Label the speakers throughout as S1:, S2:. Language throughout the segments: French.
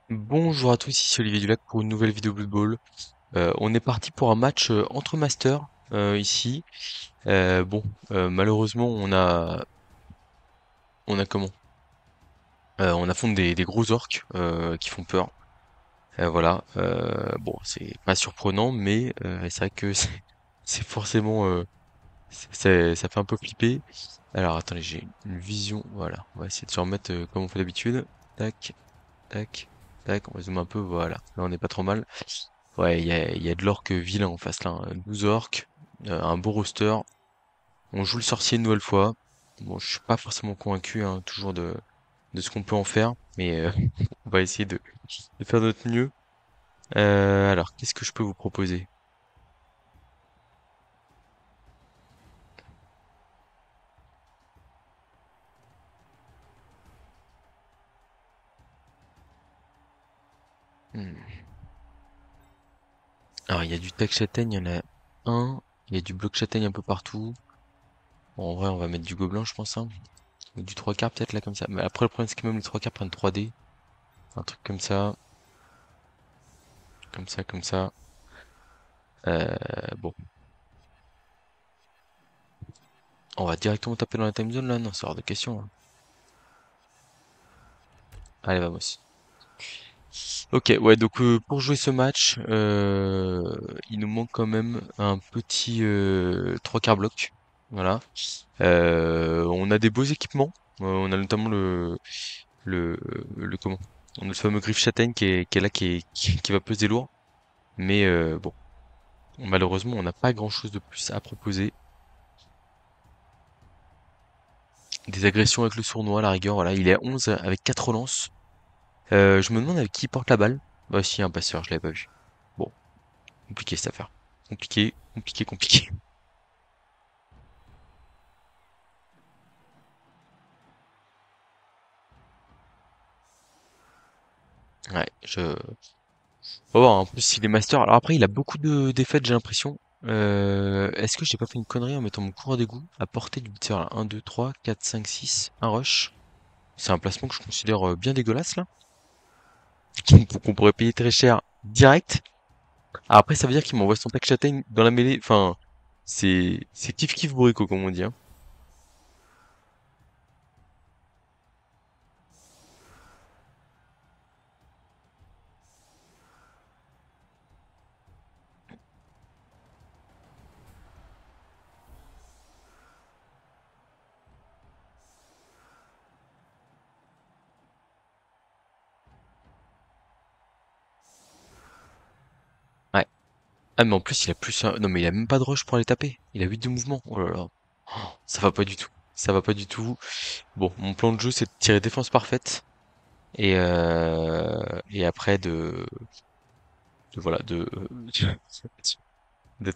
S1: Bonjour à tous, ici Olivier Dulac pour une nouvelle vidéo Blood Bowl. On est parti pour un match entre masters ici. Bon, malheureusement on a comment? On affronte des gros orques qui font peur. Voilà. Bon, c'est pas surprenant, mais c'est vrai que c'est forcément ça fait un peu flipper. Alors attendez, j'ai une vision. Voilà, on va essayer de se remettre comme on fait d'habitude. Tac, tac, tac. On va zoomer un peu. Voilà, là on n'est pas trop mal. Ouais, il y a de l'orque vilain en face là, hein. 12 orques, un beau roster. On joue le sorcier une nouvelle fois. Bon, je suis pas forcément convaincu hein, toujours de ce qu'on peut en faire, mais on va essayer de faire notre mieux. Alors, qu'est-ce que je peux vous proposer? Hmm. Alors, il y a du tech châtaigne, il y en a un. Il y a du bloc châtaigne un peu partout. Bon, en vrai, on va mettre du gobelin, je pense, hein. Ou du 3 quarts peut-être là comme ça. Mais après, le problème, c'est que même les 3 quarts prennent 3D. Un truc comme ça, comme ça, comme ça. Bon, on va directement taper dans la time zone là? Non, c'est hors de question, hein. Allez, vamos. Ok, ouais, donc pour jouer ce match, il nous manque quand même un petit 3 quarts bloc. Voilà. On a des beaux équipements. On a notamment le, le comment? On a le fameux griffe châtaigne qui est là, qui va peser lourd. Mais bon, malheureusement, on n'a pas grand-chose de plus à proposer. Des agressions avec le sournois, à la rigueur, voilà. Il est à 11 avec 4 relances. Je me demande avec qui il porte la balle. Bah si, un passeur, je l'avais pas vu. Bon. Compliqué cette affaire. Compliqué, compliqué, compliqué. Ouais, on va voir, en plus il est master. Alors après, il a beaucoup de défaites, j'ai l'impression. Est-ce que j'ai pas fait une connerie en mettant mon coureur d'égout à portée du buteur là? 1, 2, 3, 4, 5, 6, un rush. C'est un placement que je considère bien dégueulasse là. Qu'on pourrait payer très cher direct. Ah, après, ça veut dire qu'il m'envoie son pack châtaigne dans la mêlée. Enfin, c'est kiff kiff bourrico comme on dit, hein. Ouais. Ah mais en plus il a plus non mais il a même pas de rush pour aller taper. Il a 8 de mouvement. Oh là là. Oh, ça va pas du tout. Ça va pas du tout. Bon, mon plan de jeu c'est de tirer défense parfaite et après voilà d'être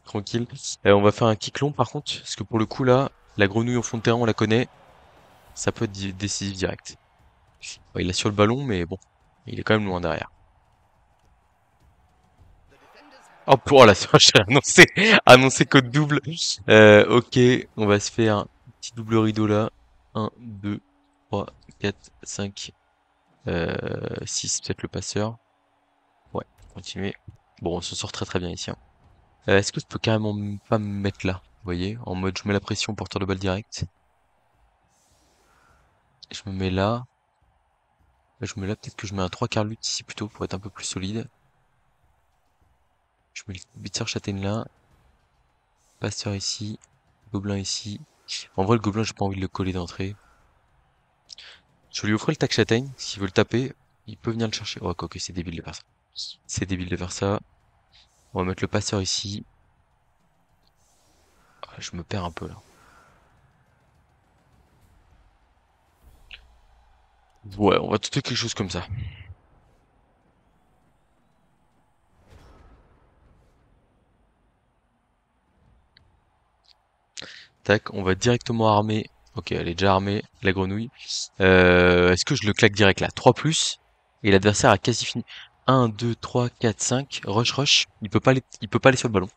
S1: tranquille. On va faire un kick long par contre parce que pour le coup là, la grenouille au fond de terrain on la connaît, ça peut être décisif direct. Ouais, il a sur le ballon mais bon, il est quand même loin derrière. Oh pour la j'ai annoncé code double. Ok, on va se faire un petit double rideau là. Un, 2, 3, 4, 5, 6, peut-être le passeur. Ouais, continuer. Bon, on se sort très très bien ici, hein. Est-ce que je peux carrément pas me mettre là? Vous voyez, en mode je mets la pression porteur de balle direct. Je me mets là. Je me mets là, peut-être que je mets un 3 quarts lutte ici plutôt pour être un peu plus solide. Je mets le beater châtaigne là. Passeur ici. Gobelin ici. En vrai, le gobelin, j'ai pas envie de le coller d'entrée. Je lui offrir le tac châtaigne. S'il veut le taper, il peut venir le chercher. Oh, quoi que c'est débile de faire ça. C'est débile de faire ça. On va mettre le passeur ici. Ah, je me perds un peu là. Ouais, on va tenter quelque chose comme ça. Tac, on va directement armer. Ok, elle est déjà armée, la grenouille. Est-ce que je le claque direct là? 3 plus. Et l'adversaire a quasi fini. 1, 2, 3, 4, 5. Rush, rush. Il peut pas aller sur le ballon.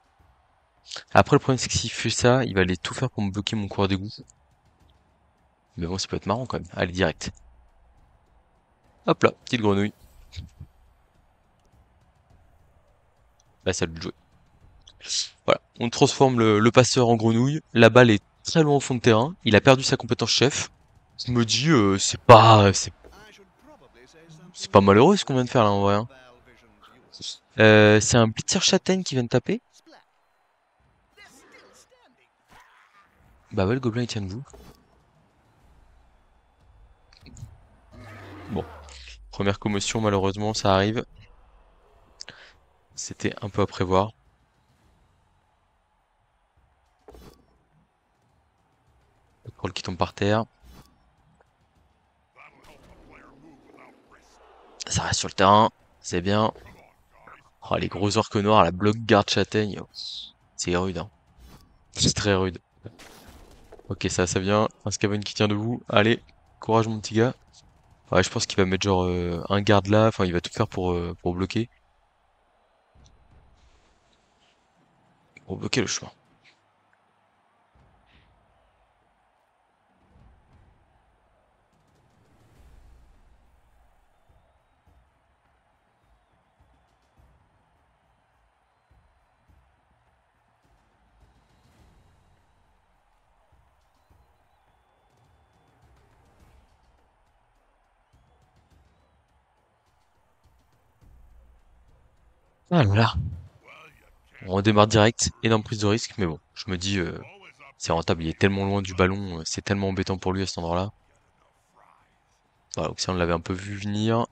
S1: Après, le problème, c'est que s'il fait ça, il va aller tout faire pour me bloquer mon coureur d'égout. Mais bon, ça peut être marrant quand même. Allez, direct. Hop là, petite grenouille. Bah, ça lui de jouer. Voilà, on transforme le passeur en grenouille. La balle est très loin au fond de terrain. Il a perdu sa compétence chef. Je me dis, c'est pas malheureux ce qu'on vient de faire là en vrai, hein. C'est un blitzer châtaigne qui vient de taper. Bah ouais, le gobelin il tient debout. Bon, première commotion malheureusement, ça arrive. C'était un peu à prévoir. Le troll qui tombe par terre. Ça reste sur le terrain, c'est bien. Oh, les gros orques noirs, la bloc garde châtaigne. C'est rude, hein. C'est très rude. Ok, ça vient. Un Scaven qui tient debout. Allez, courage mon petit gars. Ouais, je pense qu'il va mettre genre un garde là. Enfin, il va tout faire pour bloquer. Pour bloquer le chemin. Ah là là. On redémarre direct. Énorme prise de risque. Mais bon, je me dis, c'est rentable. Il est tellement loin du ballon. C'est tellement embêtant pour lui à cet endroit-là. Voilà, donc ça, on l'avait un peu vu venir.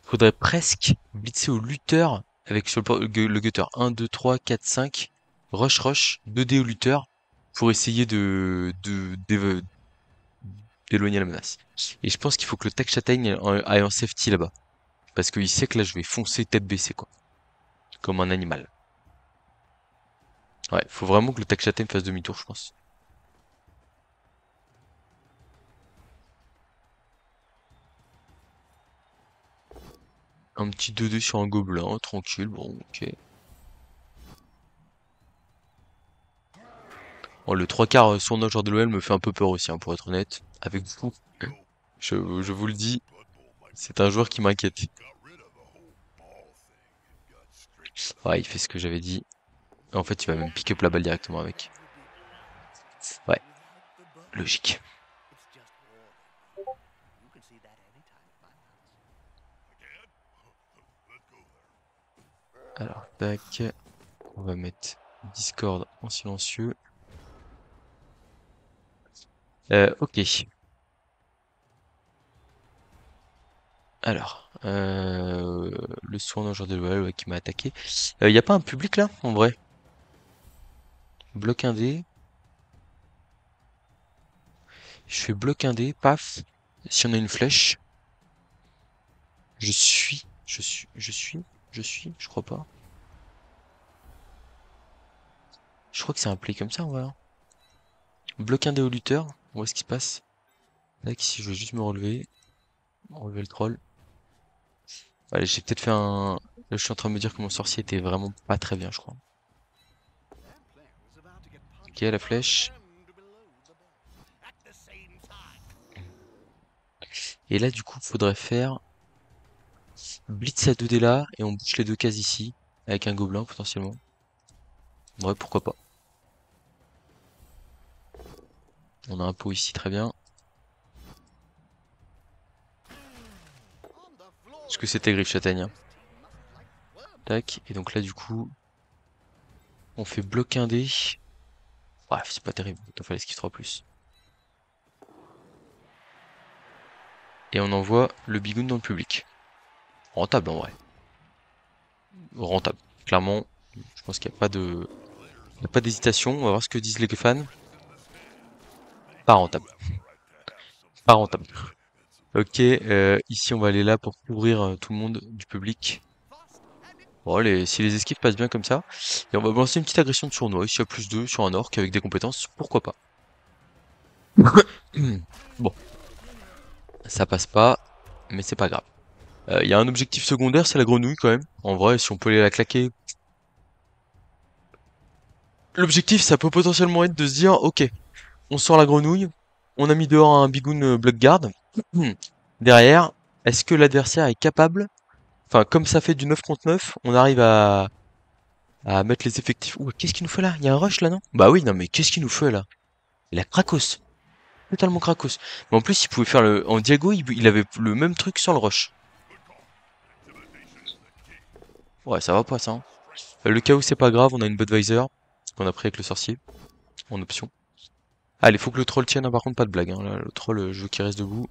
S1: Faudrait presque blitzer au lutteur avec sur le gutter 1, 2, 3, 4, 5. Rush, 2D au lutteur pour essayer d'éloigner la menace. Et je pense qu'il faut que le tech châtaigne aille en safety là-bas. Parce qu'il sait que là je vais foncer tête baissée quoi. Comme un animal. Ouais, faut vraiment que le tech châtaigne fasse demi-tour je pense. Un petit 2-2 sur un gobelin, tranquille, bon ok. Bon, le 3 quarts son joueur de l'OL me fait un peu peur aussi, hein, pour être honnête. Avec vous, je vous le dis, c'est un joueur qui m'inquiète. Ouais, il fait ce que j'avais dit. En fait, il va même pick up la balle directement avec. Ouais, logique. Alors, tac. On va mettre Discord en silencieux. Ok. Alors, le soin d'un joueur de l'OL ouais, qui m'a attaqué. Y a pas un public là, en vrai? Bloc indé. Je fais bloc indé, paf. Si on a une flèche. Je crois pas. Je crois que c'est un play comme ça, on va voir. Bloc indé au lutteur. On voit ce qui se passe. Là, ici, je vais juste me relever. Relever le troll. Allez, j'ai peut-être fait un... Là, je suis en train de me dire que mon sorcier était vraiment pas très bien, je crois. Ok, la flèche. Et là, du coup, faudrait faire blitz à 2D là, et on bouge les deux cases ici, avec un gobelin potentiellement. Ouais, pourquoi pas. On a un pot ici, très bien. Est-ce que c'était griffe châtaigne, hein. Tac, et donc là, du coup, on fait bloc indé. Bref, c'est pas terrible, il fallait esquive 3+. Et on envoie le bigoun dans le public. Rentable en vrai. Rentable. Clairement, je pense qu'il n'y a pas de... Il n'y a pas d'hésitation. On va voir ce que disent les fans. Pas rentable. Pas rentable. Ok, ici on va aller là pour couvrir tout le monde du public. Bon, si les esquives passent bien comme ça. Et on va lancer une petite agression de sournois. Ici à +2 sur un orc avec des compétences, pourquoi pas. Bon, ça passe pas, mais c'est pas grave. Il y a un objectif secondaire, c'est la grenouille quand même. En vrai, si on peut aller la claquer. L'objectif, ça peut potentiellement être de se dire, ok, on sort la grenouille, on a mis dehors un bigoun block guard. Derrière, est-ce que l'adversaire est capable Enfin, comme ça fait du 9 contre 9, on arrive à mettre les effectifs. Ouh, qu'est-ce qu'il nous fait là? Il y a un rush là, non? Bah oui, non, mais qu'est-ce qu'il nous fait là? Il a Krakos. Totalement Krakos. Mais en plus, il pouvait faire le. En Diago, il avait le même truc sur le rush. Ouais, ça va pas ça, hein. Le chaos, c'est pas grave, on a une Budweiser qu'on a pris avec le sorcier en option. Allez, faut que le troll tienne, hein, par contre, pas de blague, hein. Là, le troll, je veux qu'il reste debout.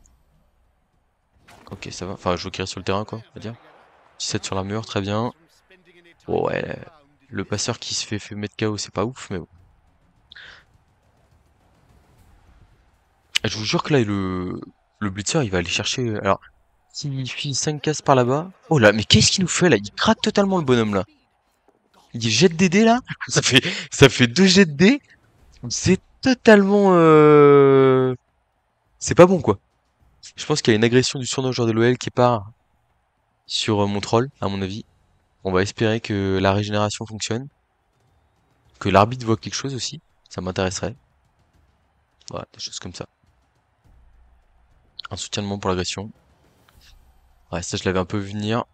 S1: Ok, ça va. Enfin, je veux qu'il reste sur le terrain, quoi, on va dire. 17 sur l'armure, très bien. Bon, ouais, le passeur qui se fait mettre KO, c'est pas ouf, mais bon. Je vous jure que là, le blitzer, il va aller chercher. Alors, s'il file 5 cases par là-bas. Oh là, mais qu'est-ce qu'il nous fait là? Il craque totalement le bonhomme là. Il jette des dés là. Ça fait 2 jets de dés. C'est totalement. C'est pas bon quoi. Je pense qu'il y a une agression du surnom joueur de l'OL qui part sur mon troll, à mon avis. On va espérer que la régénération fonctionne. Que l'arbitre voit quelque chose aussi. Ça m'intéresserait. Voilà, des choses comme ça. Un soutienement pour l'agression. Ouais, ça je l'avais un peu vu venir.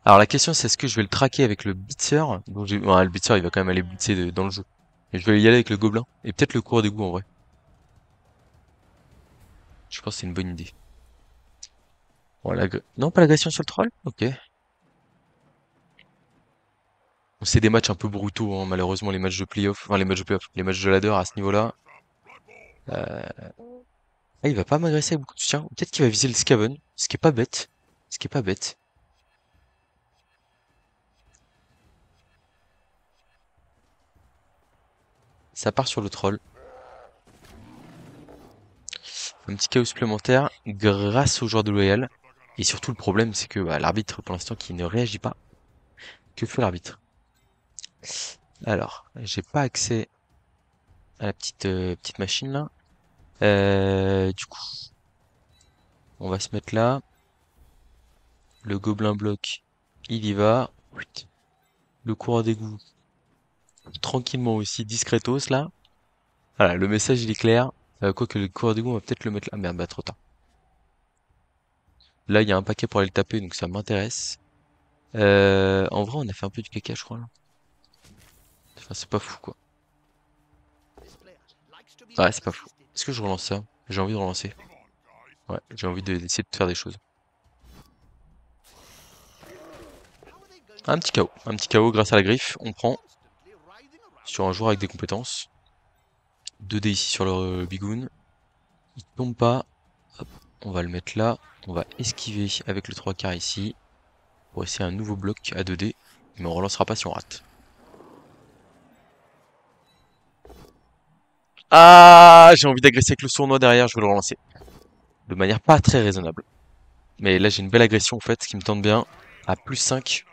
S1: Alors la question c'est est-ce que je vais le traquer avec le blitzer? Ouais, le blitzer il va quand même aller blitzer dans le jeu. Et je vais y aller avec le gobelin. Et peut-être le cours d'égout en vrai. Je pense que c'est une bonne idée. Bon, non, pas l'agression sur le troll? Ok. Bon, c'est des matchs un peu brutaux, hein, malheureusement les matchs de playoff. Enfin les matchs de playoff, les matchs de ladder à ce niveau-là. Ah, il va pas m'agresser avec beaucoup de soutien. Peut-être qu'il va viser le Scaven. Ce qui est pas bête. Ce qui est pas bête. Ça part sur le troll. Un petit chaos supplémentaire grâce aux joueurs de l'OL. Et surtout, le problème, c'est que bah, l'arbitre, pour l'instant, qui ne réagit pas. Que fait l'arbitre? Alors, j'ai pas accès à la petite machine là. Du coup, on va se mettre là. Le gobelin bloc, il y va. Le coureur d'égout, tranquillement aussi, discretos là. Voilà, le message il est clair. Quoique le coureur d'égout, on va peut-être le mettre là. Merde, bah trop tard. Là, il y a un paquet pour aller le taper, donc ça m'intéresse. En vrai, on a fait un peu du caca, je crois, là. Enfin, c'est pas fou, quoi. Ouais, c'est pas fou. Est-ce que je relance ça? J'ai envie de relancer. Ouais, j'ai envie d'essayer de faire des choses. Un petit KO. Un petit KO grâce à la griffe. On prend sur un joueur avec des compétences. 2 dés ici sur le bigoun. Il tombe pas. Hop, on va le mettre là. On va esquiver avec le 3 quarts ici. Pour essayer un nouveau bloc à 2 dés. Mais on relancera pas si on rate. Ah, j'ai envie d'agresser avec le sournois derrière, je vais le relancer. De manière pas très raisonnable. Mais là, j'ai une belle agression, en fait, qui me tente bien. À plus 5,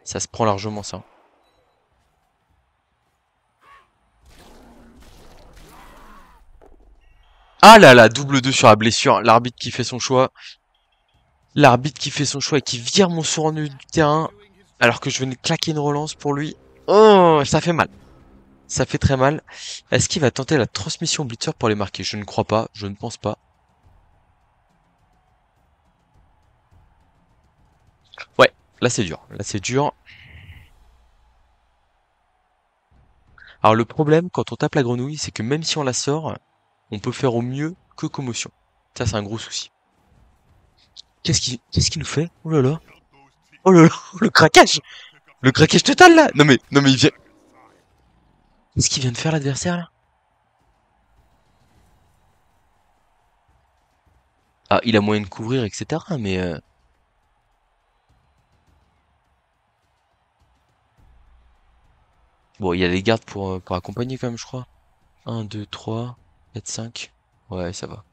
S1: ça se prend largement, ça. Ah là là, double 2 sur la blessure. L'arbitre qui fait son choix. L'arbitre qui fait son choix et qui vire mon sournois du terrain. Alors que je venais de claquer une relance pour lui. Oh, ça fait mal. Ça fait très mal. Est-ce qu'il va tenter la transmission blitzer pour les marquer? Je ne crois pas, je ne pense pas. Ouais, là c'est dur. Là c'est dur. Alors le problème, quand on tape la grenouille, c'est que même si on la sort, on peut faire au mieux que commotion. Ça, c'est un gros souci. Qu'est-ce qu'il nous fait? Oh là là. Oh là là, le craquage! Le craquage total là! Non mais il vient. Qu'est-ce qu'il vient de faire l'adversaire là? Ah, il a moyen de couvrir, etc. Mais bon, il y a des gardes pour accompagner quand même, je crois. Un, 2, 3, 4, 5. Ouais, ça va.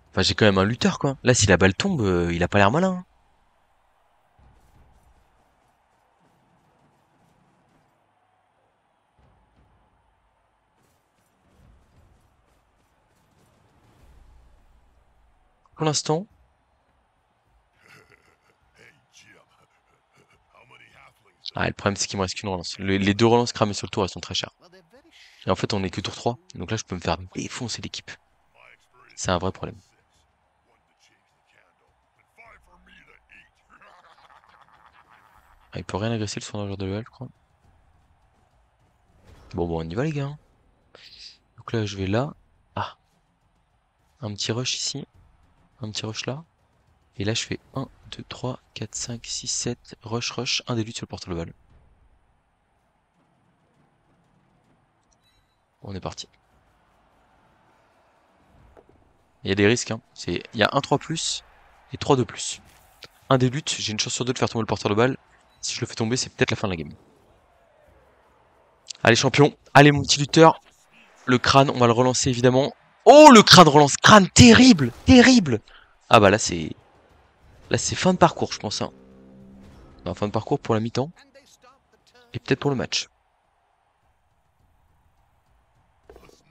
S1: Enfin, j'ai quand même un lutteur quoi. Là, si la balle tombe, il a pas l'air malin, hein. Pour l'instant. Ah, le problème c'est qu'il me reste qu'une relance. Les deux relances cramées sur le tour, elles sont très chères. Et en fait, on est que tour 3. Donc là, je peux me faire défoncer l'équipe. C'est un vrai problème. Ah, il peut rien agresser le soin de l'OL, je crois. Bon, on y va, les gars, hein. Donc là, je vais là. Ah, un petit rush ici. Un petit rush là. Et là, je fais 1, 2, 3, 4, 5, 6, 7. Rush, rush. Un des luttes sur le porte-le-balle. On est parti. Il y a des risques, hein. Il y a un 3 plus et 3 de plus. Un des luttes, j'ai une chance sur deux de faire tomber le porteur de balle. Si je le fais tomber, c'est peut-être la fin de la game. Allez, champion. Allez, mon petit lutteur. Le crâne, on va le relancer évidemment. Oh, le crâne relance. Crâne terrible. Terrible. Ah bah là, c'est... Là, c'est fin de parcours, je pense. Hein. Non, fin de parcours pour la mi-temps. Et peut-être pour le match.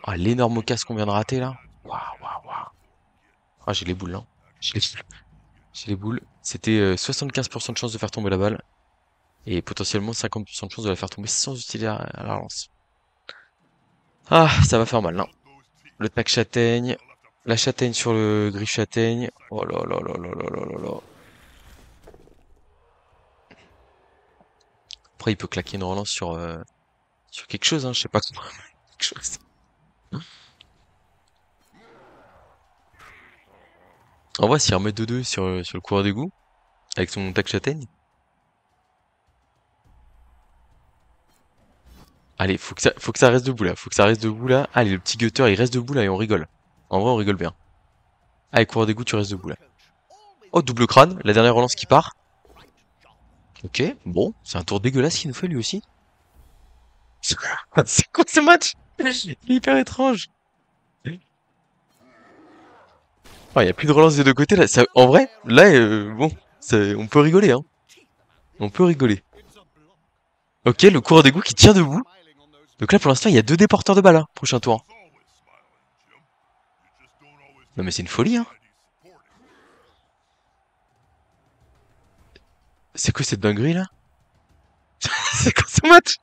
S1: Ah, l'énorme casse qu'on vient de rater, là. Waouh, waouh, waouh. Ah, j'ai les boules, là. J'ai les boules. J'ai les boules. C'était 75% de chance de faire tomber la balle. Et potentiellement 50% de chance de la faire tomber sans utiliser la relance. Ah, ça va faire mal, hein. Le tac châtaigne. La châtaigne sur le griffe châtaigne. Oh là là là là là là là là. Après, il peut claquer une relance sur quelque chose, hein, je sais pas comment. Quelque chose. En vrai, s'il remet 2-2 sur le coureur d'égout, avec son tac châtaigne. Allez, faut que ça reste debout là. Faut que ça reste debout là. Allez, le petit gutter, il reste debout là et on rigole. En vrai, on rigole bien. Allez, coureur d'égout, tu restes debout là. Oh, double crâne, la dernière relance qui part. Ok, bon, c'est un tour dégueulasse qu'il nous fait lui aussi. C'est quoi ce match? Il est hyper étrange. Il y a plus de relance des deux côtés là. En vrai, là, bon, on peut rigoler, hein. On peut rigoler. Ok, le coureur d'égout qui tient debout. Donc là, pour l'instant, il y a deux déporteurs de balles, hein, prochain tour. Non mais c'est une folie, hein. C'est quoi cette dinguerie là? C'est quoi ce match?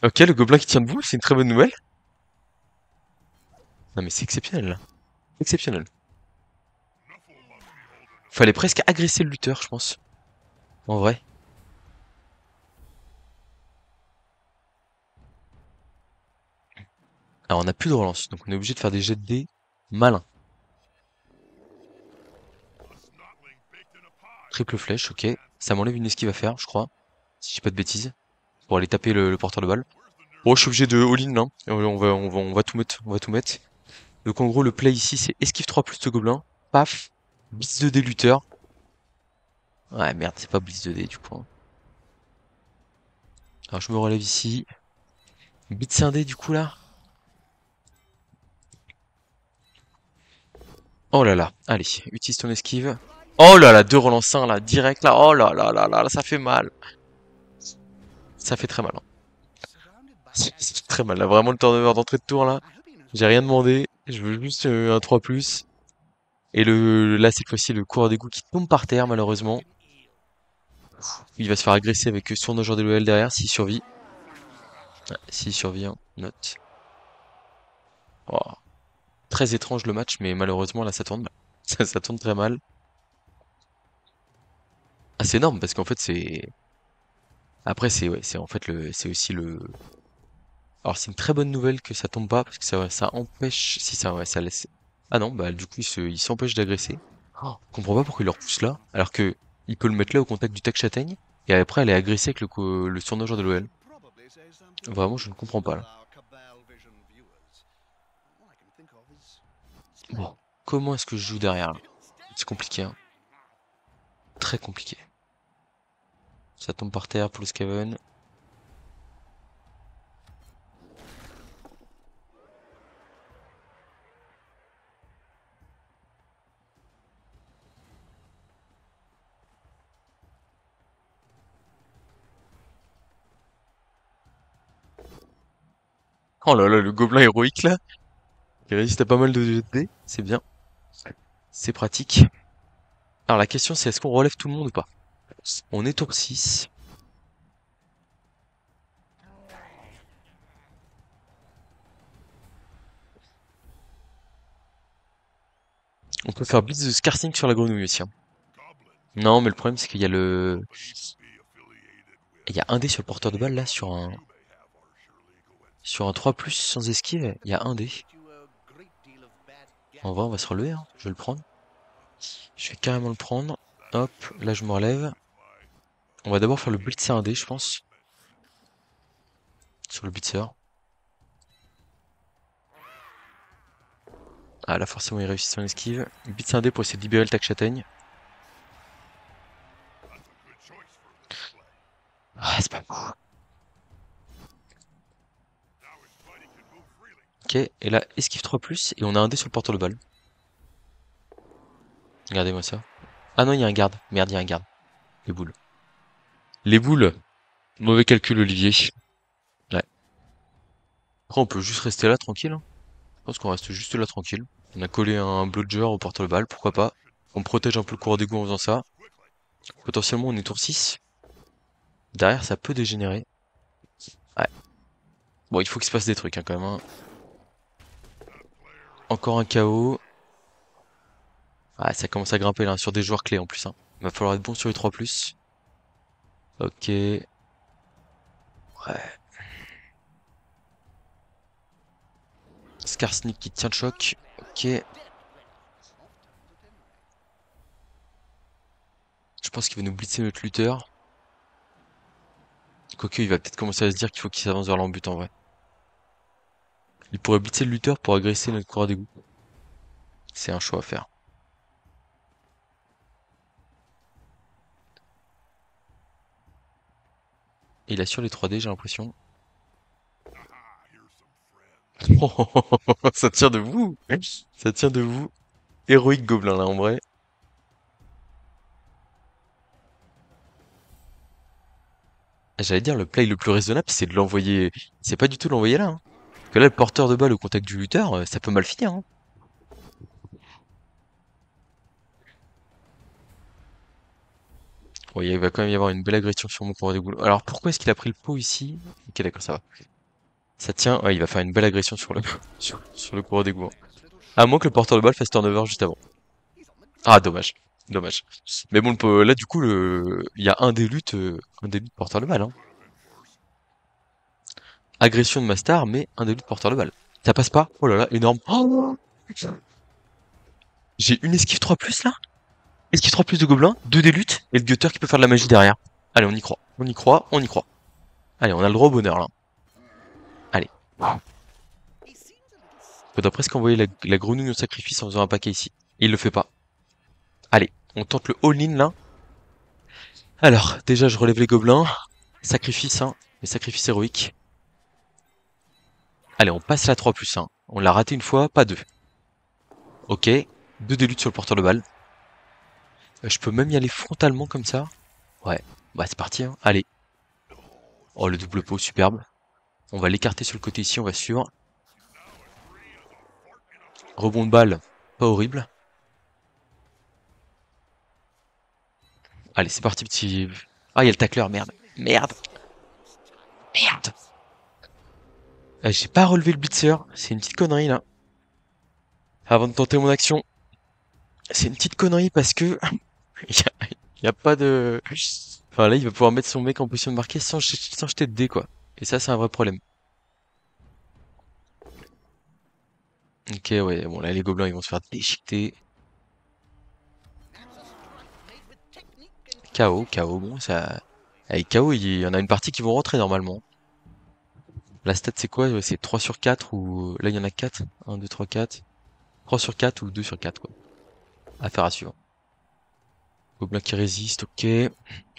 S1: Ok, le gobelin qui tient debout, c'est une très bonne nouvelle. Non mais c'est exceptionnel là. Exceptionnel. Fallait presque agresser le lutteur, je pense. En vrai. Alors on a plus de relance, donc on est obligé de faire des jets de dés malins. Triple flèche, ok. Ça m'enlève une esquive à faire, je crois. Si je dis pas de bêtises. Pour aller taper le porteur de balle. Bon, je suis obligé de all-in là. On va tout mettre. On va tout mettre. Donc en gros, le play ici, c'est esquive 3 plus de gobelin. Paf. Blitz 2D lutteur. Ouais, merde, c'est pas blitz 2D du coup. Hein. Alors je me relève ici. Blitz 1D du coup là. Oh là là. Allez, utilise ton esquive. Oh là là, deux relances 1 là, direct là. Oh là là là là, ça fait mal. Ça fait très mal. Hein. Ça fait très mal là. Vraiment le turnover d'entrée de tour là. J'ai rien demandé. Je veux juste un 3+. Et là, cette fois-ci, le coureur d'égout qui tombe par terre, malheureusement. Il va se faire agresser avec son nageur de l'OL derrière, s'il survit. Ouais, s'il survit, hein, note. Oh. Très étrange le match, mais malheureusement, là, ça tourne mal. Ça tourne très mal. Ah, c'est énorme, parce qu'en fait, c'est... Après, c'est en fait c'est aussi le... Alors, c'est une très bonne nouvelle que ça tombe pas, parce que ça empêche... Si, ça, ouais, ça laisse... Ah non, bah, du coup, il s'empêche d'agresser. Oh, je comprends pas pourquoi il le repousse là, alors que il peut le mettre là au contact du tac châtaigne, et après elle est agressée avec le surnageur de l'OL. Vraiment, je ne comprends pas là. Bon, comment est-ce que je joue derrière là? C'est compliqué, hein. Très compliqué. Ça tombe par terre pour le Scaven. Oh là là, le gobelin héroïque là, il résiste à pas mal de jets de dés, c'est bien. C'est pratique. Alors la question c'est est-ce qu'on relève tout le monde ou pas? On est tour 6. On peut faire blitz de Scarsing sur la grenouille aussi, hein. Non, mais le problème c'est qu'il y a le... Il y a un dé sur le porteur de balle là, sur un 3+, sans esquive, il y a un dé. En vrai, on va se relever, hein. Je vais le prendre. Je vais carrément le prendre. Hop, là je me relève. On va d'abord faire le blitzer un dé, je pense. Sur le blitzer. Ah là forcément il réussit son esquive. Blitzer un dé pour essayer de libérer le tac châtaigne. Ah, c'est pas beau. Ok, et là, esquive 3+, et on a un dé sur le porteur de balle. Regardez-moi ça. Ah non, il y a un garde. Merde, il y a un garde. Les boules. Les boules. Mauvais calcul, Olivier. Ouais. Après, on peut juste rester là, tranquille, hein. Je pense qu'on reste juste là, tranquille. On a collé un bludger au porteur de balle, pourquoi pas. On protège un peu le coureur d'égout en faisant ça. Potentiellement, on est tour 6. Derrière, ça peut dégénérer. Ouais. Bon, il faut qu'il se passe des trucs, hein, quand même, hein. Encore un KO. Ah, ça commence à grimper, là, sur des joueurs clés, en plus, hein. Il va falloir être bon sur les 3+. Ok. Ouais. Skarsnik qui tient le choc. Ok. Je pense qu'il va nous blitzer notre lutteur. Quoique, il va peut-être commencer à se dire qu'il faut qu'il s'avance vers l'embut en vrai. Il pourrait blitzer le lutteur pour agresser notre coureur d'égout. C'est un choix à faire. Et il assure les 3D, j'ai l'impression. Ça tient de vous. Ça tient de vous. Héroïque gobelin là en vrai. J'allais dire le play le plus raisonnable c'est de l'envoyer. C'est pas du tout l'envoyer là, hein. Parce que là le porteur de balle au contact du lutteur, ça peut mal finir, hein. Bon, il va quand même y avoir une belle agression sur mon coureur d'égout. Alors pourquoi est-ce qu'il a pris le pot ici? Ok, d'accord, ça va. Ça tient. Ouais, il va faire une belle agression sur le sur le coureur d'égout, hein. À moins que le porteur de balle fasse turnover juste avant. Ah, dommage. Dommage. Mais bon, là, du coup, il y a un des luttes porteur de balle, hein. Agression de ma star, mais un des luttes porteur de balle. Ça passe pas? Oh là là, énorme. Oh, j'ai une esquive 3+, là. Esquive 3+ de gobelin, deux des luttes, et le gutter qui peut faire de la magie derrière. Allez, on y croit. On y croit, on y croit. Allez, on a le droit au bonheur, là. Allez. Faudrait presque envoyer la grenouille au sacrifice en faisant un paquet ici. Et il le fait pas. Allez, on tente le all-in, là. Alors, déjà, je relève les gobelins. Sacrifice, hein. Les sacrifices héroïques. Allez, on passe la 3+, hein. On l'a raté une fois, pas deux. Ok. Deux délutes sur le porteur de balle. Je peux même y aller frontalement comme ça. Ouais. Bah, c'est parti, hein. Allez. Oh, le double pot, superbe. On va l'écarter sur le côté ici, on va suivre. Rebond de balle, pas horrible. Allez, c'est parti, petit... Ah, il y a le tacleur, merde. Merde. Merde. J'ai pas relevé le blitzer. C'est une petite connerie, là. Avant de tenter mon action. C'est une petite connerie parce que... il y a pas de... Enfin, là, il va pouvoir mettre son mec en position de marquer sans jeter de dés, quoi. Et ça, c'est un vrai problème. Ok, ouais, bon, là, les gobelins, ils vont se faire déchiqueter. KO, KO, bon, ça... Avec KO, il y en a une partie qui vont rentrer, normalement. La stat, c'est quoi? Ouais, c'est 3 sur 4 ou... Là, il y en a 4. 1, 2, 3, 4. 3 sur 4 ou 2 sur 4, quoi. Affaire à suivre. Gobelin qui résiste, ok.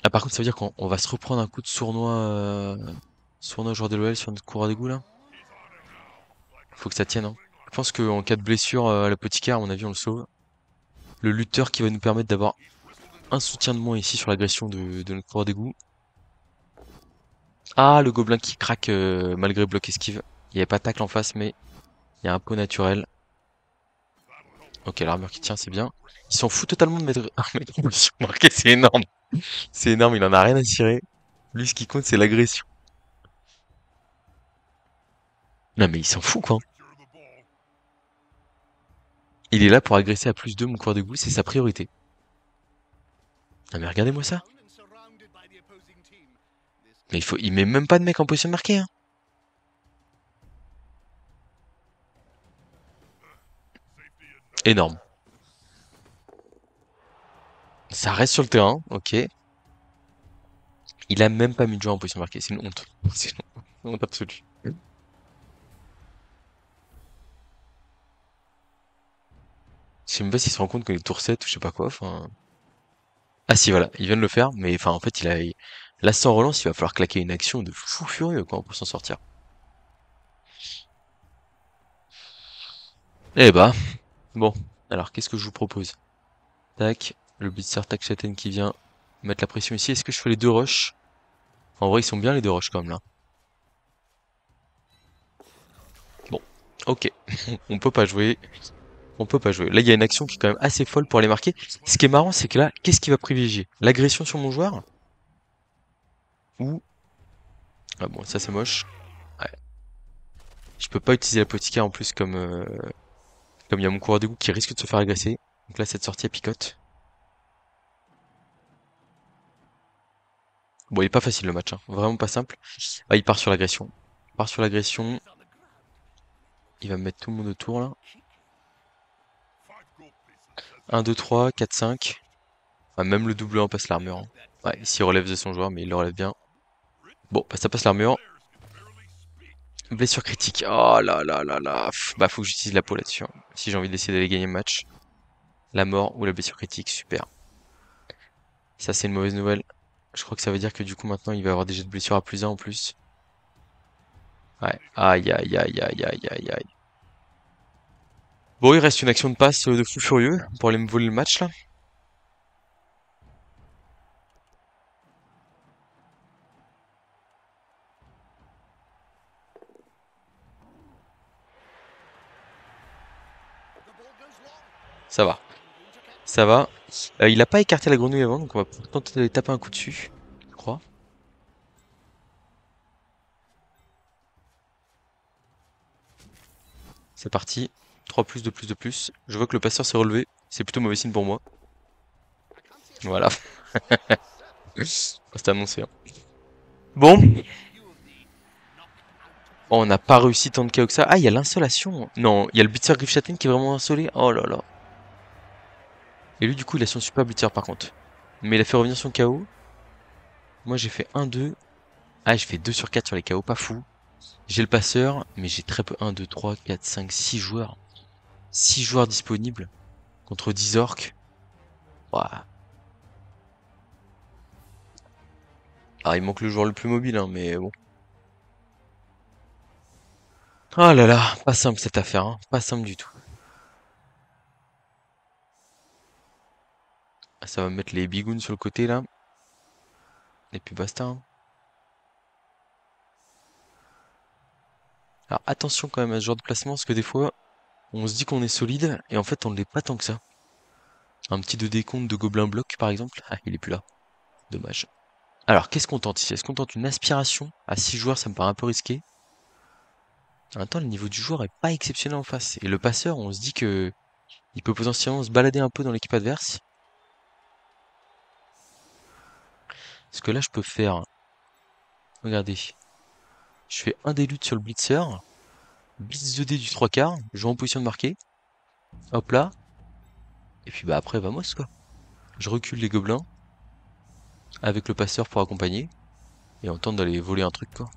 S1: Ah, par contre, ça veut dire qu'on va se reprendre un coup de sournois... Sournois joueur de l'OL sur notre coureur d'égout, là. Faut que ça tienne, hein. Je pense qu'en cas de blessure à l'apothicaire, à mon avis, on le sauve. Le lutteur qui va nous permettre d'avoir un soutien de moins ici sur l'agression de notre coureur d'égout. Ah, le gobelin qui craque malgré bloc esquive. Il n'y avait pas de tacle en face, mais il y a un pot naturel. Ok, l'armure qui tient, c'est bien. Il s'en fout totalement de mettre un mec en position marquée, c'est énorme. C'est énorme, il en a rien à cirer. Lui, ce qui compte, c'est l'agression. Non, mais il s'en fout, quoi. Il est là pour agresser à +2 mon coureur de goule, c'est sa priorité. Ah mais regardez-moi ça. Mais il met même pas de mec en position de marquer, hein. Énorme. Ça reste sur le terrain, ok. Il a même pas mis de joueur en position de marquer, c'est une honte. C'est une honte absolue. Je sais même pas s'il se rend compte qu'on est tour 7 ou je sais pas quoi, enfin... Ah si, voilà, il vient de le faire, mais enfin, en fait, là, sans relance, il va falloir claquer une action de fou furieux, quoi, pour s'en sortir. Eh bah, bon, alors, qu'est-ce que je vous propose? Tac, le blitzer tac Châtain qui vient mettre la pression ici. Est-ce que je fais les deux rushs? En vrai, ils sont bien les deux rushs, quand même, là. Bon, ok, on peut pas jouer. On peut pas jouer. Là, il y a une action qui est quand même assez folle pour aller marquer. Ce qui est marrant, c'est que là, qu'est-ce qu'il va privilégier? L'agression sur mon joueur? Ou... Ah bon, ça c'est moche. Ouais. Je peux pas utiliser l'apothicaire en plus comme il y a mon coureur de goût qui risque de se faire agresser. Donc là, cette sortie, elle picote. Bon, il est pas facile le match, hein. Vraiment pas simple. Ah, il part sur l'agression. Il part sur l'agression. Il va me mettre tout le monde autour, là. 1, 2, 3, 4, 5. Ah, même le double 1 passe l'armure, hein. Ouais, ici il relève de son joueur, mais il le relève bien. Bon, bah, ça passe l'armure. Blessure critique. Oh là là là là. Bah, faut que j'utilise la peau là-dessus, hein. Si j'ai envie d'essayer d'aller gagner le match. La mort ou la blessure critique, super. Ça, c'est une mauvaise nouvelle. Je crois que ça veut dire que du coup, maintenant, il va avoir des jets de blessure à +1 en plus. Ouais. Aïe, aïe, aïe, aïe, aïe, aïe, aïe. Bon, il reste une action de passe de fou furieux pour aller me voler le match, là. Ça va. Ça va. Il a pas écarté la grenouille avant, donc on va pouvoir tenter d'aller taper un coup dessus, je crois. C'est parti. 3 plus, 2 plus, 2 plus. Je vois que le passeur s'est relevé. C'est plutôt mauvais signe pour moi. Voilà. C'est annoncé, hein. Bon. Oh, on n'a pas réussi tant de KO que ça. Ah, il y a l'insolation. Non, il y a le blitzer Griffchatten qui est vraiment insolé. Oh là là. Et lui, du coup, il a son super blitzer par contre. Mais il a fait revenir son KO. Moi, j'ai fait 1-2. Ah, j'ai fait 2 sur 4 sur les KO, pas fou. J'ai le passeur, mais j'ai très peu. 1, 2, 3, 4, 5, 6 joueurs. 6 joueurs disponibles contre 10 orques. Ouah. Alors, il manque le joueur le plus mobile, hein, mais bon. Oh là là, pas simple cette affaire, hein. Pas simple du tout. Ah, ça va mettre les bigounes sur le côté là. Et puis basta, hein. Alors attention quand même à ce genre de placement, parce que des fois, on se dit qu'on est solide, et en fait on ne l'est pas tant que ça. Un petit de décompte de gobelin bloc par exemple. Ah, il est plus là. Dommage. Alors, qu'est-ce qu'on tente ici? Est-ce qu'on tente une aspiration? À 6 joueurs, ça me paraît un peu risqué. En même temps, le niveau du joueur est pas exceptionnel en face. Et le passeur, on se dit que il peut potentiellement se balader un peu dans l'équipe adverse. Parce que là, je peux faire... Regardez. Je fais un des luttes sur le blitzer. Blitz 2D du 3 quarts. Je joue en position de marquer. Hop là. Et puis bah après, vamos quoi. Je recule les gobelins. Avec le passeur pour accompagner. Et on tente d'aller voler un truc quoi.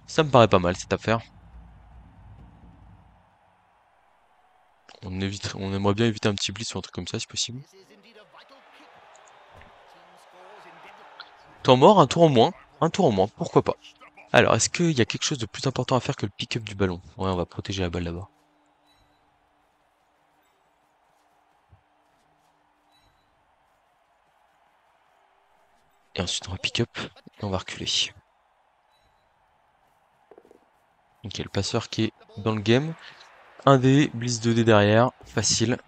S1: Ça me paraît pas mal cette affaire. On aimerait bien éviter un petit blitz ou un truc comme ça si possible. Temps mort, un tour en moins. Un tour en moins, pourquoi pas. Alors, est-ce qu'il y a quelque chose de plus important à faire que le pick-up du ballon? Ouais, on va protéger la balle d'abord. Et ensuite, on va pick-up et on va reculer. Ok, le passeur qui est dans le game. 1D, blitz 2D derrière, facile.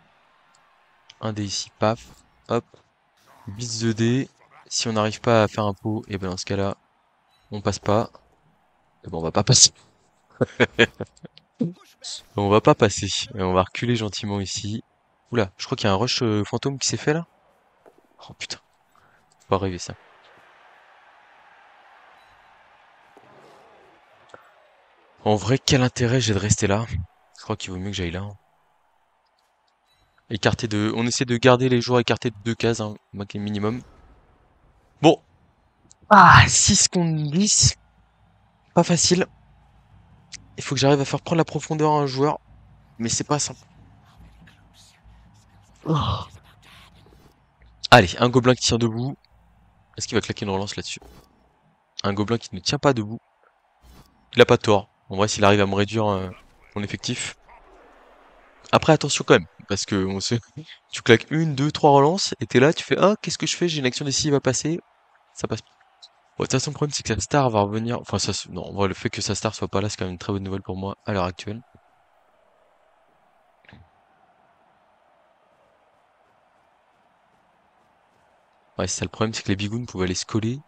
S1: 1D ici, paf, hop. Blitz 2D. Si on n'arrive pas à faire un pot, et ben dans ce cas-là, on passe pas. Et ben on va pas passer. On va pas passer. On va reculer gentiment ici. Oula, je crois qu'il y a un rush fantôme qui s'est fait là. Oh putain, faut pas rêver ça. En vrai, quel intérêt j'ai de rester là? Je crois qu'il vaut mieux que j'aille là, hein. Écarté de... On essaie de garder les joueurs écartés de 2 cases, hein, minimum. Bon. Ah, 6 contre 10. Pas facile. Il faut que j'arrive à faire prendre la profondeur à un joueur. Mais c'est pas simple. Oh. Allez, un gobelin qui tient debout. Est-ce qu'il va claquer une relance là-dessus? Un gobelin qui ne tient pas debout. Il a pas tort. En vrai, s'il arrive à me réduire mon effectif. Après, attention quand même. Parce que on sait... tu claques une, deux, trois relances. Et t'es là, tu fais, ah, qu'est-ce que je fais? J'ai une action décisive à passer. Ça passe pas. Bon, de toute façon, le problème, c'est que la star va revenir. Enfin, ça, non, en vrai, le fait que sa star soit pas là, c'est quand même une très bonne nouvelle pour moi à l'heure actuelle. Ouais, c'est ça le problème, c'est que les bigounes pouvaient aller se coller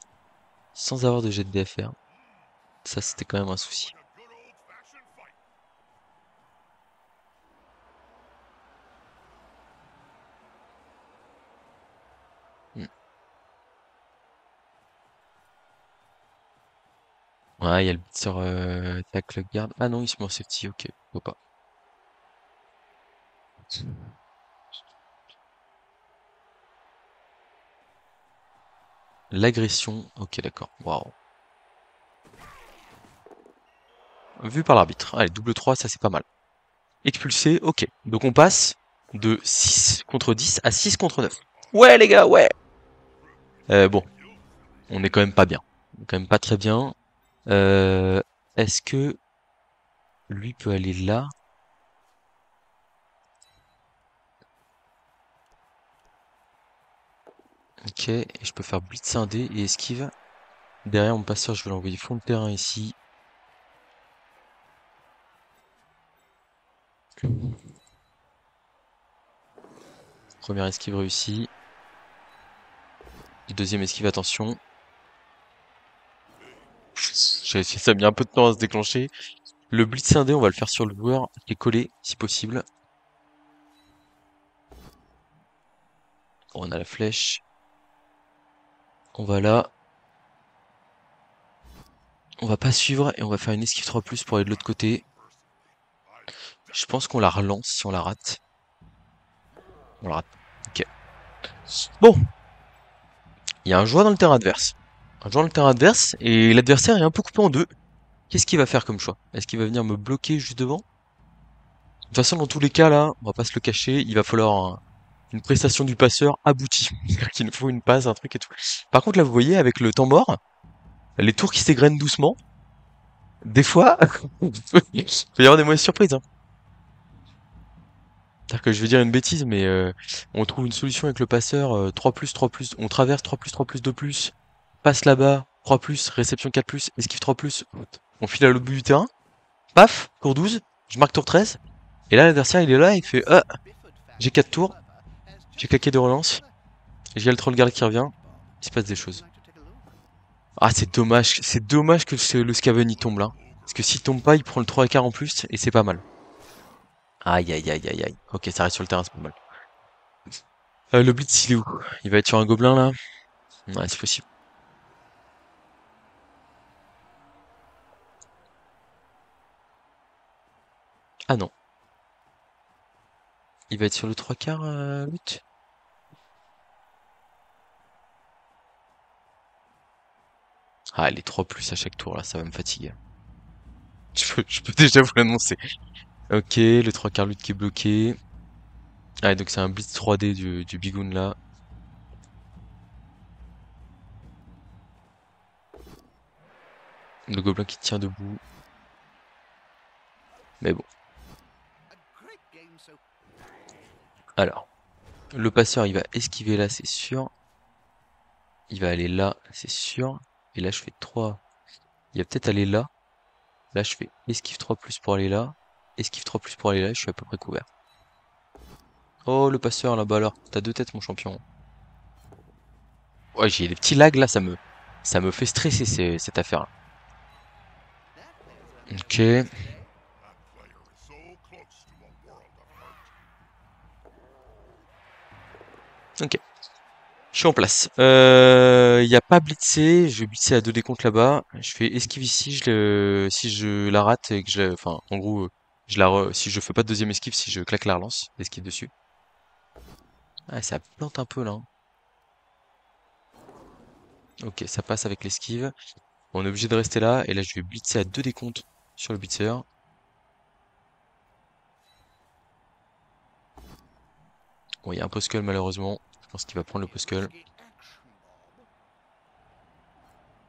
S1: sans avoir de jet de dés à faire. Ça, c'était quand même un souci. Hmm. Ouais, il y a le beat sur tackle garde. Ah non, il se met en safety, ok, faut pas. L'agression, ok, d'accord. Waouh. Vu par l'arbitre. Allez, double 3, ça c'est pas mal. Expulsé, ok. Donc on passe de 6 contre 10 à 6 contre 9. Ouais les gars, ouais. Bon, on est quand même pas bien. On est quand même pas très bien. Euh, Est-ce que lui peut aller là? Ok, et je peux faire blitz indé et esquive. Derrière mon passeur, je vais l'envoyer fond de terrain ici. Première esquive réussie. Deuxième esquive, attention. Ça a mis un peu de temps à se déclencher. Le blitz indé, on va le faire sur le joueur qui est collé, si possible. On a la flèche. On va là. On va pas suivre et on va faire une esquive 3+ pour aller de l'autre côté. Je pense qu'on la relance si on la rate. On la rate. Ok. Bon. Il y a un joueur dans le terrain adverse. Un joueur dans le terrain adverse et l'adversaire est un peu coupé en deux. Qu'est-ce qu'il va faire comme choix? Est-ce qu'il va venir me bloquer juste devant? De toute façon, dans tous les cas, là, on va pas se le cacher, il va falloir une prestation du passeur aboutie. C'est-à-dire qu'il nous faut une passe, un truc et tout. Par contre, là, vous voyez, avec le temps mort, les tours qui s'égrènent doucement, des fois, il peut y avoir des mauvaises surprises, hein. C'est-à-dire que je vais dire une bêtise, mais on trouve une solution avec le passeur, 3+, 3+, on traverse 3+, 3+, 2+, passe là-bas, 3+, réception 4+, esquive 3+, on file à l'autre bout du terrain, paf, tour 12, je marque tour 13, et là l'adversaire il est là, il fait ah, j'ai 4 tours, j'ai claqué de relance, j'ai le troll guard qui revient, il se passe des choses. Ah c'est dommage que le Scaven il tombe là. Parce que s'il tombe pas, il prend le 3 quart en plus, et c'est pas mal. Aïe aïe aïe aïe aïe. Ok, ça reste sur le terrain, c'est pas mal. Le blitz il est où? Il va être sur un gobelin là? Ouais, c'est possible. Ah non. Il va être sur le 3 quarts, Lutte? Ah, les 3+ à chaque tour là, ça va me fatiguer. Je peux déjà vous l'annoncer. Ok, le 3 quarts Lutte qui est bloqué. Ah, donc c'est un blitz 3D du Bigoon là. Le gobelin qui tient debout. Mais bon. Alors, le passeur il va esquiver là, c'est sûr. Il va aller là, c'est sûr. Et là, je fais 3. Il va peut-être aller là. Là, je fais esquive 3+ pour aller là. Esquive 3+ pour aller là, je suis à peu près couvert. Oh, le passeur là-bas alors. T'as 2 têtes, mon champion. Ouais, j'ai des petits lags là, ça me fait stresser cette affaire-là. Ok. Ok. Je suis en place. Y a pas blitzé. Je vais blitzer à 2 décomptes là-bas. Je fais esquive ici. Si je la rate et que enfin, en gros, si je fais pas de deuxième esquive, si je claque la relance, esquive dessus. Ah, ça plante un peu là, hein. Ok, ça passe avec l'esquive. On est obligé de rester là. Et là, je vais blitzer à 2 décomptes sur le blitzer. Bon, il y a un poskull malheureusement. Je pense qu'il va prendre le poskull.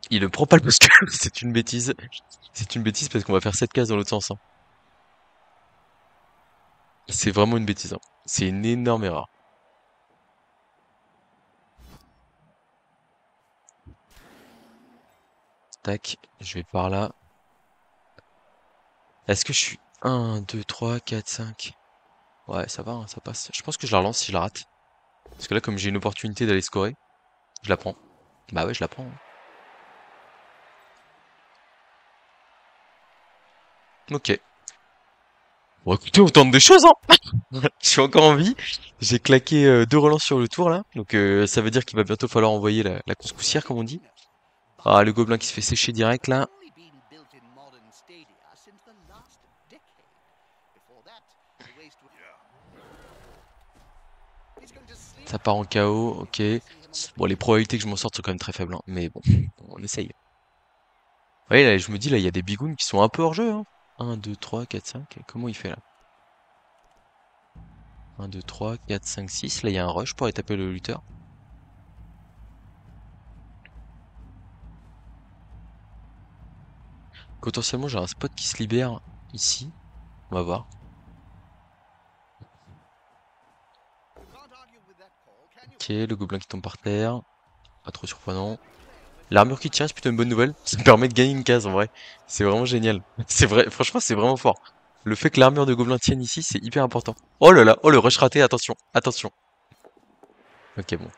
S1: Il ne prend pas le poskull. C'est une bêtise. C'est une bêtise parce qu'on va faire 7 cases dans l'autre sens, hein. C'est vraiment une bêtise, hein. C'est une énorme erreur. Tac, je vais par là. Est-ce que je suis 1, 2, 3, 4, 5? Ouais, ça va, hein, ça passe. Je pense que je la relance si je la rate. Parce que là, comme j'ai une opportunité d'aller scorer, je la prends. Bah ouais, je la prends, hein. Ok. Bon, écoutez, on tente des choses, hein. Je suis encore en vie. J'ai claqué 2 relances sur le tour, là. Donc, ça veut dire qu'il va bientôt falloir envoyer la couscoussière, comme on dit. Ah, le gobelin qui se fait sécher direct, là. Ça part en KO, ok. Bon, les probabilités que je m'en sorte sont quand même très faibles, hein, mais bon, on essaye. Ouais, là, je me dis, là, il y a des bigounes qui sont un peu hors jeu, hein. 1, 2, 3, 4, 5. Comment il fait, là? 1, 2, 3, 4, 5, 6. Là, il y a un rush pour aller taper le lutteur. Potentiellement, j'ai un spot qui se libère ici. On va voir. Ok, le gobelin qui tombe par terre. Pas trop surprenant. L'armure qui tient, c'est plutôt une bonne nouvelle. Ça me permet de gagner une case, en vrai. C'est vraiment génial. C'est vrai, franchement, c'est vraiment fort. Le fait que l'armure de gobelin tienne ici, c'est hyper important. Oh là là, oh le rush raté, attention, attention. Ok, bon.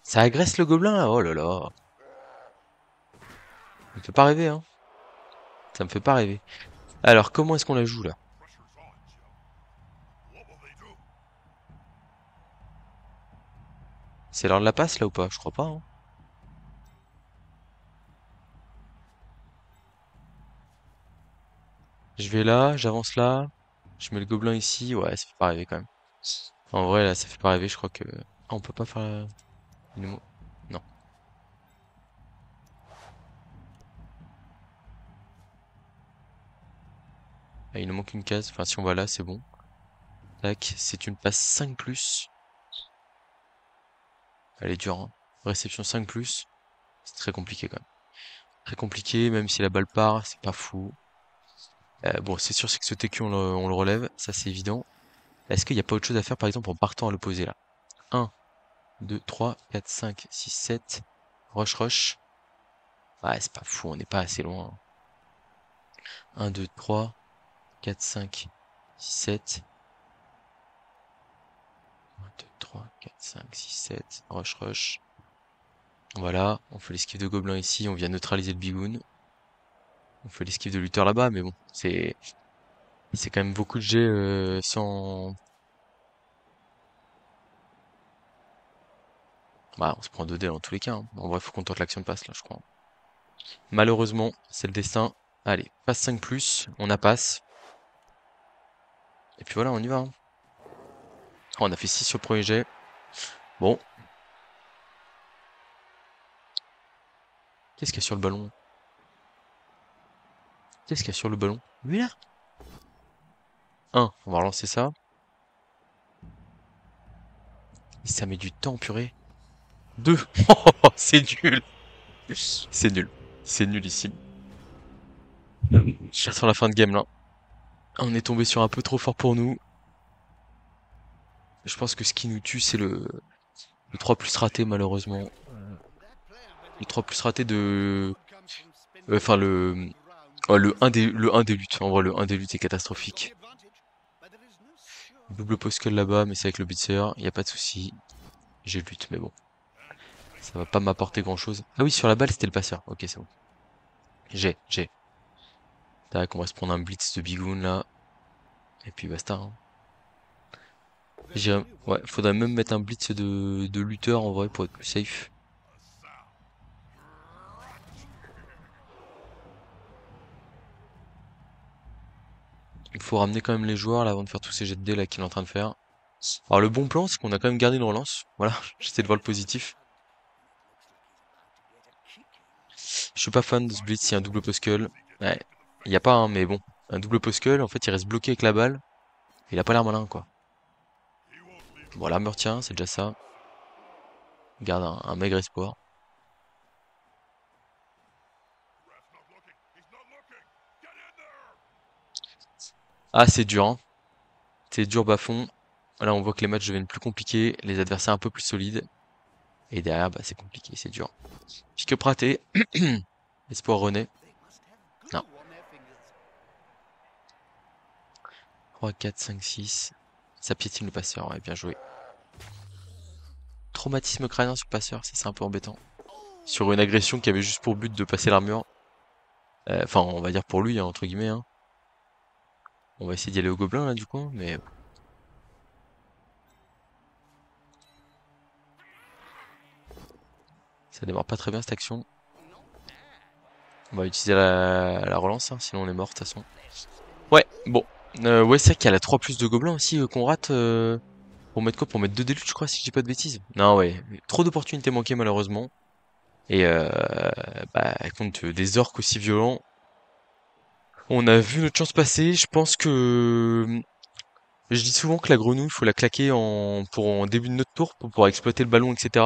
S1: Ça agresse le gobelin, là. Oh là là. Ça me fait pas rêver, hein. Ça me fait pas rêver. Alors, comment est-ce qu'on la joue, là? C'est l'heure de la passe, là, ou pas? Je crois pas, hein. Je vais là, j'avance là. Je mets le gobelin ici. Ouais, ça fait pas rêver, quand même. En vrai, là, ça fait pas rêver, je crois que... Ah, on peut pas faire... Non. Ah, il nous manque une case. Enfin, si on va là, c'est bon. Tac, c'est une passe 5+. Elle est dure, hein. Réception 5+. C'est très compliqué, quand même. Très compliqué, même si la balle part, c'est pas fou. Bon, c'est sûr, c'est que ce TQ, on le relève. Ça, c'est évident. Est-ce qu'il n'y a pas autre chose à faire, par exemple, en partant à l'opposé, là? 1, 2, 3, 4, 5, 6, 7. Rush, rush. Ouais, c'est pas fou, on n'est pas assez loin. 1, 2, 3, 4, 5, 6, 7. 1, 2, 3, 4, 5, 6, 7. Rush, rush. Voilà, on fait l'esquive de gobelin ici, on vient neutraliser le bigoon. On fait l'esquive de lutteur là-bas, mais bon, c'est quand même beaucoup de jets sans... Bah, on se prend 2 dés dans tous les cas, hein. En vrai, faut qu'on tente l'action de passe, là, je crois. Malheureusement, c'est le destin. Allez, passe 5+, on a passe. Et puis voilà, on y va, hein. Oh, on a fait 6 sur le premier jet. Bon. Qu'est-ce qu'il y a sur le ballon? Qu'est-ce qu'il y a sur le ballon? Lui, là? 1, on va relancer ça. Ça met du temps, purée. 2, c'est nul. C'est nul. C'est nullissime. Sur la fin de game, là. On est tombé sur un peu trop fort pour nous. Je pense que ce qui nous tue, c'est le 3+ raté, malheureusement. Le 3 plus raté de... Enfin, oh, le 1 des luttes. En vrai, le 1 des luttes est catastrophique. Double post là-bas, mais c'est avec le blitzer. Y a pas de souci. J'ai lutte, mais bon. Ça va pas m'apporter grand-chose. Ah oui, sur la balle, c'était le passeur. Ok, c'est bon. J'ai. Tac, on va se prendre un blitz de Bigoun, là. Et puis basta, hein. Ouais, faudrait même mettre un blitz de lutteur, en vrai, pour être plus safe. Il faut ramener quand même les joueurs, là, avant de faire tous ces jets de dés, là, qu'il est en train de faire. Alors, le bon plan, c'est qu'on a quand même gardé une relance. Voilà, j'essaie de voir le positif. Je suis pas fan de ce blitz, il y a un double post-cull. Ouais, il y a pas, hein, mais bon. Un double post-cull, en fait, il reste bloqué avec la balle. Il a pas l'air malin, quoi. Bon, l'armure tient, c'est déjà ça. Garde un maigre espoir. Ah, c'est dur, hein. C'est dur bas fond. Là, on voit que les matchs deviennent plus compliqués, les adversaires un peu plus solides. Et derrière, bah, c'est compliqué, c'est dur. Pick-up raté. Espoir renaît. Non. 3, 4, 5, 6. Ça piétine le passeur, ouais, bien joué. Traumatisme crânien sur le passeur, ça c'est un peu embêtant. Sur une agression qui avait juste pour but de passer l'armure. Enfin, on va dire pour lui, hein, entre guillemets. Hein. On va essayer d'y aller au gobelin, là, du coup, mais... Ça démarre pas très bien, cette action. On va utiliser la relance, hein, sinon on est mort, de toute façon. Ouais, bon. Ouais, c'est vrai qu'il y a la 3 plus de gobelins aussi qu'on rate. Pour mettre quoi? Pour mettre 2 délutes, je crois, si je dis pas de bêtises. Non, ouais. Trop d'opportunités manquées, malheureusement. Et bah, contre des orques aussi violents, on a vu notre chance passer. Je pense que... Je dis souvent que la grenouille, il faut la claquer en début de notre tour pour pouvoir exploiter le ballon, etc.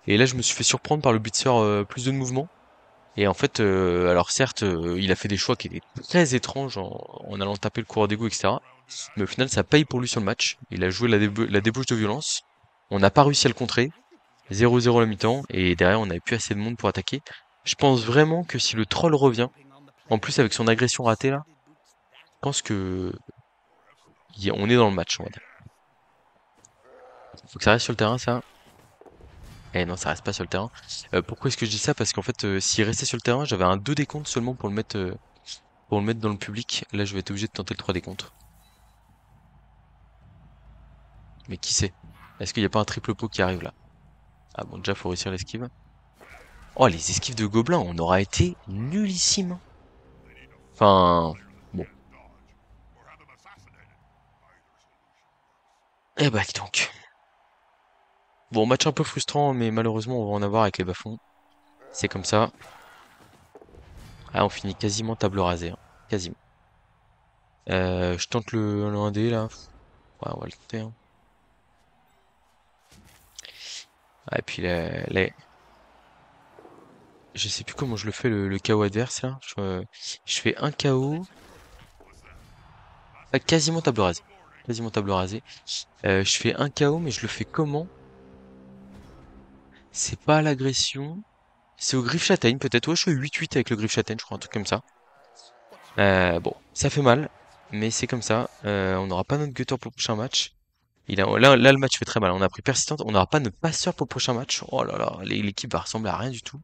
S1: Et là, je me suis fait surprendre par le blitzer plus de mouvement. Et en fait, alors certes, il a fait des choix qui étaient très étranges en allant taper le coureur d'égout, etc. Mais au final, ça paye pour lui sur le match. Il a joué la débauche de violence. On n'a pas réussi à le contrer. 0-0 à la mi-temps. Et derrière, on n'avait plus assez de monde pour attaquer. Je pense vraiment que si le troll revient, en plus avec son agression ratée là, je pense que on est dans le match, on va dire. Faut que ça reste sur le terrain, ça. Eh non, ça reste pas sur le terrain. Pourquoi est-ce que je dis ça? Parce qu'en fait, s'il restait sur le terrain, j'avais un 2 décompte seulement pour le mettre dans le public. Là, je vais être obligé de tenter le 3 décompte. Mais qui sait? Est-ce qu'il n'y a pas un triple pot qui arrive là? Ah bon, déjà, faut réussir l'esquive. Oh, les esquives de gobelins, on aura été nullissime. Enfin, bon. Eh bah, dis donc. Bon, match un peu frustrant, mais malheureusement, on va en avoir avec les bas-fonds. C'est comme ça. Ah, on finit quasiment table rasée, hein. Quasiment. Je tente le 1D là. Ouais, on va le tenter, hein. Ah, et puis je sais plus comment je le fais le KO adverse là. Je fais un KO. Ah, quasiment table rasée. Quasiment table rasée. Je fais un KO, mais je le fais comment? C'est pas à l'agression. C'est au griffe châtaigne peut-être. Ouais, je fais 8-8 avec le griffe châtaigne, je crois, un truc comme ça. Bon, ça fait mal, mais c'est comme ça. On n'aura pas notre gutter pour le prochain match. Là, le match fait très mal. On a pris persistante. On n'aura pas notre passeur pour le prochain match. Oh là là, l'équipe va ressembler à rien du tout.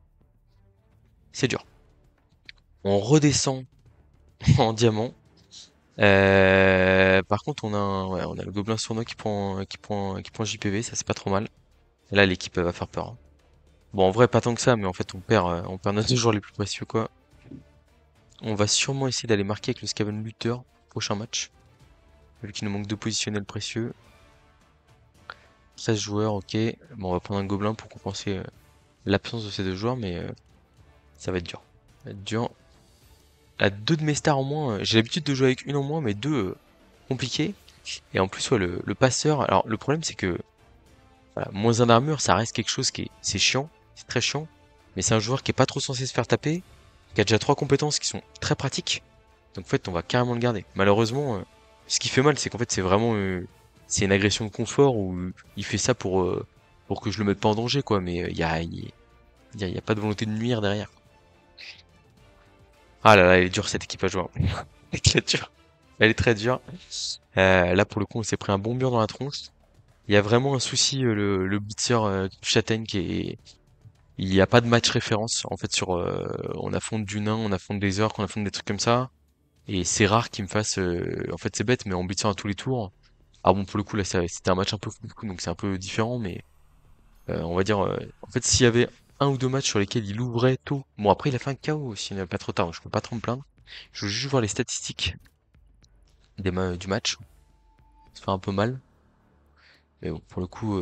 S1: C'est dur. On redescend en diamant. Par contre, ouais, on a le gobelin sournois qui prend JPV. Ça, c'est pas trop mal. Et là, l'équipe elle va faire peur, hein. Bon, en vrai, pas tant que ça, mais en fait, on perd nos 2 joueurs les plus précieux, quoi. On va sûrement essayer d'aller marquer avec le Scaven Luther prochain match. Vu qu'il nous manque 2 positionnels précieux. 13 joueurs, ok. Bon, on va prendre un gobelin pour compenser l'absence de ces 2 joueurs, mais ça va être dur. Ça va être dur. À 2 de mes stars en moins, j'ai l'habitude de jouer avec une en moins, mais 2 compliqués. Et en plus, ouais, le passeur. Alors, le problème, c'est que voilà, moins 1 d'armure, ça reste quelque chose c'est chiant, c'est très chiant. Mais c'est un joueur qui est pas trop censé se faire taper, qui a déjà 3 compétences qui sont très pratiques. Donc en fait, on va carrément le garder. Malheureusement, ce qui fait mal, c'est qu'en fait, c'est vraiment c'est une agression de confort où il fait ça pour que je le mette pas en danger, quoi. Mais y a pas de volonté de nuire derrière. Ah là là, elle est dure cette équipe à jouer, hein. Elle est très dure. Elle est très dure. Là, pour le coup, on s'est pris un bon mur dans la tronche. Il y a vraiment un souci, le blitzer Châtaigne qui est... Il n'y a pas de match référence. En fait, on affronte du nain, on affronte des orques, on affronte des trucs comme ça. Et c'est rare qu'il me fasse... En fait, c'est bête, mais en blitzer à tous les tours. Ah bon, pour le coup, là, c'était un match un peu fou, donc c'est un peu différent, mais on va dire... en fait, s'il y avait un ou deux matchs sur lesquels il ouvrait tôt... Bon, après, il a fait un KO aussi, il n'est pas trop tard, donc je peux pas trop me plaindre. Je veux juste voir les statistiques du match. Ça fait un peu mal. Mais bon, pour le coup...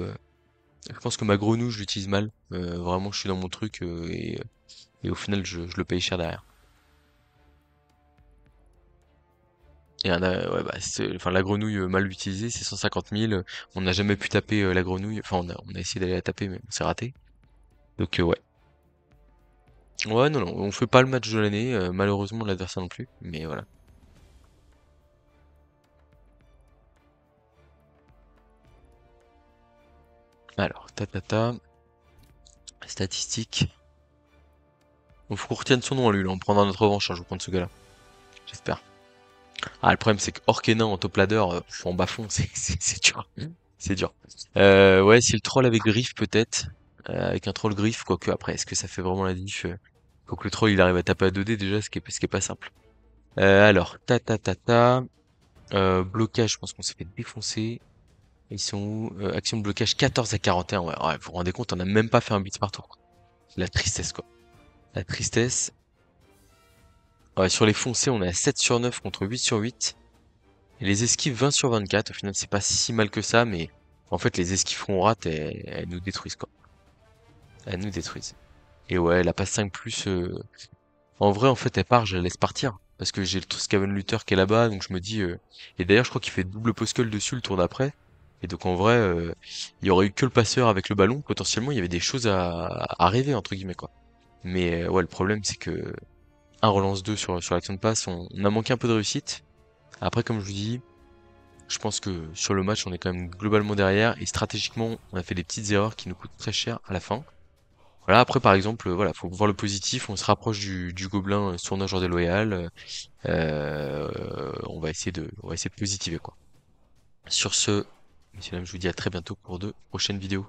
S1: je pense que ma grenouille, je l'utilise mal. Vraiment, je suis dans mon truc et au final, je le paye cher derrière. Ouais, bah, enfin, la grenouille mal utilisée, c'est 150 000. On n'a jamais pu taper la grenouille. Enfin, on a essayé d'aller la taper, mais on s'est raté. Donc, ouais. Ouais, non, non, on fait pas le match de l'année. Malheureusement, l'adversaire non plus. Mais voilà. Alors, statistiques. Il faut qu'on retienne son nom à lui, là. On prendra notre revanche, hein, je vais prendre ce gars-là. J'espère. Ah, le problème, c'est que Orkenin en top ladder, en bas-fond, c'est dur. C'est dur. Ouais, si le troll avec griffe, peut-être. Avec un troll griffe, quoique après, est-ce que ça fait vraiment la diff? Faut que le troll il arrive à taper à 2D déjà, ce qui est pas simple. Alors, blocage, je pense qu'on s'est fait défoncer. Ils sont où? Action de blocage 14 à 41. Ouais, ouais, vous vous rendez compte, on a même pas fait un blitz par tour, quoi. La tristesse, quoi. La tristesse. Ouais, sur les foncés, on est à 7 sur 9 contre 8 sur 8. Et les esquives 20 sur 24. Au final, c'est pas si mal que ça, mais en fait, les esquives qu'on rate, elles nous détruisent, quoi. Elles nous détruisent. Et ouais, la passe 5 plus, en vrai, en fait, elle part, je la laisse partir. Parce que j'ai le Scaven Luther qui est là-bas, donc je me dis... Et d'ailleurs, je crois qu'il fait double post-call dessus le tour d'après. Et donc en vrai, il y aurait eu que le passeur avec le ballon. Potentiellement, il y avait des choses à rêver, entre guillemets, quoi. Mais ouais, le problème, c'est que un relance 2 sur l'action de passe, on a manqué un peu de réussite. Après, comme je vous dis, je pense que sur le match, on est quand même globalement derrière. Et stratégiquement, on a fait des petites erreurs qui nous coûtent très cher à la fin. Voilà, après par exemple, voilà, faut voir le positif, on se rapproche du gobelin sournageur déloyal, on va essayer de positiver quoi. Sur ce, messieurs dames, je vous dis à très bientôt pour de prochaines vidéos.